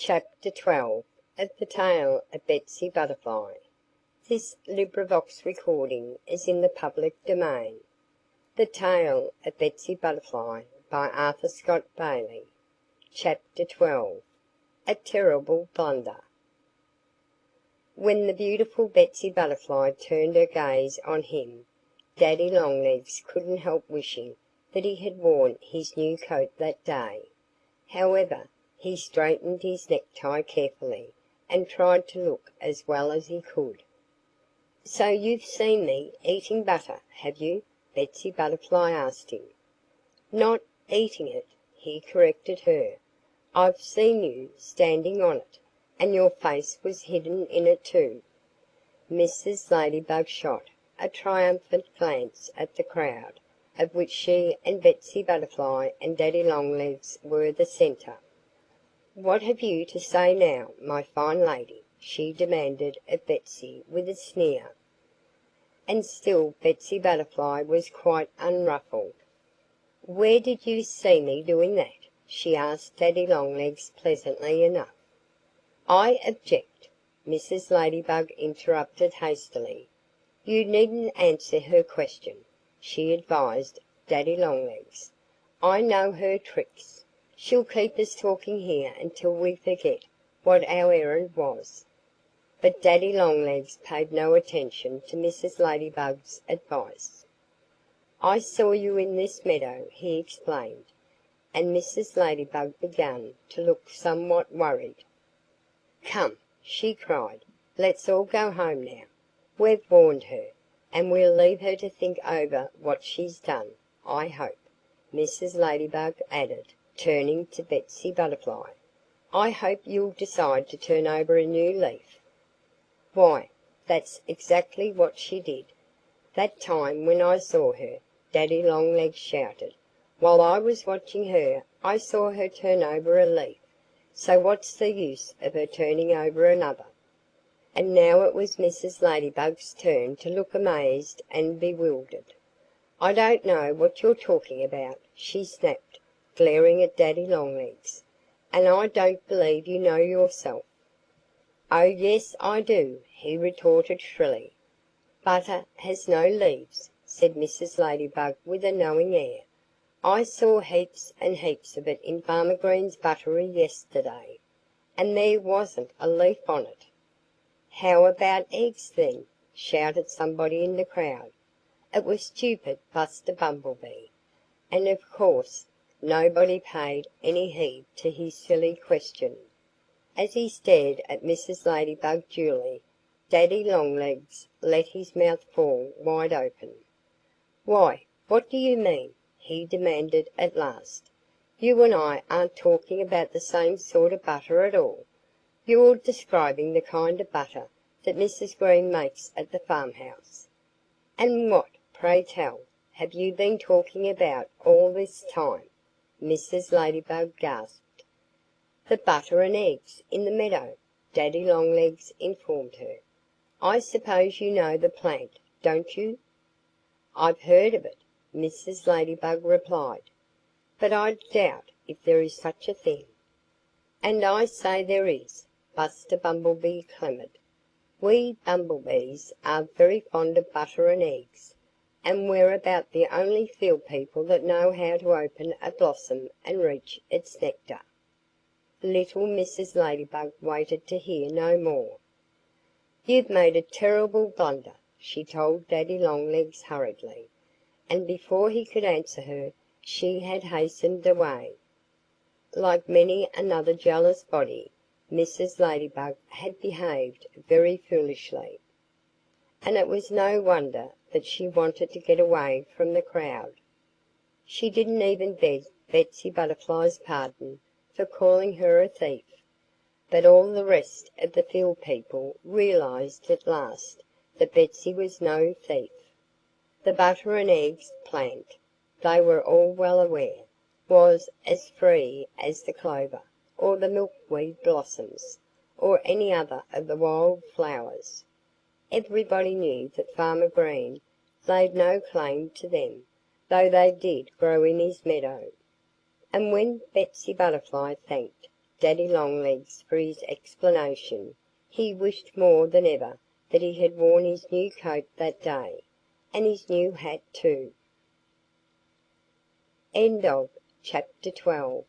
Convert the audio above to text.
Chapter 12 of the Tale of Betsy Butterfly. This recording is in the public domain. The Tale of Betsy Butterfly by Arthur Scott Bailey. Chapter 12. A Terrible Blunder. When the beautiful Betsy Butterfly turned her gaze on him, Daddy Longlegs couldn't help wishing that he had worn his new coat that day. However, he straightened his necktie carefully and tried to look as well as he could. "So you've seen me eating butter, have you?" Betsy Butterfly asked him. "Not eating it," he corrected her. "I've seen you standing on it, and your face was hidden in it too." Mrs. Ladybug shot a triumphant glance at the crowd, of which she and Betsy Butterfly and Daddy Longlegs were the centre. "What have you to say now, my fine lady?" she demanded of Betsy with a sneer. And still Betsy Butterfly was quite unruffled. "Where did you see me doing that?" she asked Daddy Longlegs pleasantly enough. "I object!" Mrs. Ladybug interrupted hastily. "You needn't answer her question," she advised Daddy Longlegs. "I know her tricks. She'll keep us talking here until we forget what our errand was." But Daddy Longlegs paid no attention to Mrs. Ladybug's advice. "I saw you in this meadow," he explained, and Mrs. Ladybug began to look somewhat worried. "Come!" she cried. "Let's all go home now. We've warned her, and we'll leave her to think over what she's done, I hope," Mrs. Ladybug added, turning to Betsy Butterfly. "I hope you'll decide to turn over a new leaf." "Why, that's exactly what she did, that time when I saw her!" Daddy Longlegs shouted. "While I was watching her I saw her turn over a leaf. So what's the use of her turning over another?" And now it was Mrs. Ladybug's turn to look amazed and bewildered. "I don't know what you're talking about," she snapped, glaring at Daddy Longlegs. "And I don't believe you know yourself." "Oh, yes, I do!" he retorted shrilly. "Butter has no leaves," said Mrs. Ladybug with a knowing air. "I saw heaps and heaps of it in Farmer Green's buttery yesterday, and there wasn't a leaf on it." "How about eggs, then?" shouted somebody in the crowd. It was stupid Buster Bumblebee. And of course nobody paid any heed to his silly question. As he stared at Mrs. Ladybug dully, Daddy Longlegs let his mouth fall wide open. "Why, what do you mean?" he demanded at last. "You and I aren't talking about the same sort of butter at all. You're describing the kind of butter that Mrs. Green makes at the farmhouse." "And what, pray tell, have you been talking about all this time?" Mrs. Ladybug gasped. "The butter and eggs in the meadow," Daddy Longlegs informed her. "I suppose you know the plant, don't you?" "I've heard of it," Mrs. Ladybug replied. "But I doubt if there is such a thing." "And I say there is!" Buster Bumblebee clamoured. "We bumblebees are very fond of butter and eggs, and we're about the only field people that know how to open a blossom and reach its nectar." Little Mrs. Ladybug waited to hear no more. "You've made a terrible blunder," she told Daddy Longlegs hurriedly, and before he could answer her she had hastened away. Like many another jealous body, Mrs. Ladybug had behaved very foolishly. And it was no wonder that she wanted to get away from the crowd. She didn't even beg Betsy Butterfly's pardon for calling her a thief. But all the rest of the field people realized at last that Betsy was no thief. The butter and eggs plant, they were all well aware, was as free as the clover, or the milkweed blossoms, or any other of the wild flowers. Everybody knew that Farmer Green laid no claim to them, though they did grow in his meadow. And when Betsy Butterfly thanked Daddy Longlegs for his explanation, he wished more than ever that he had worn his new coat that day and his new hat, too. CHAPTER XIII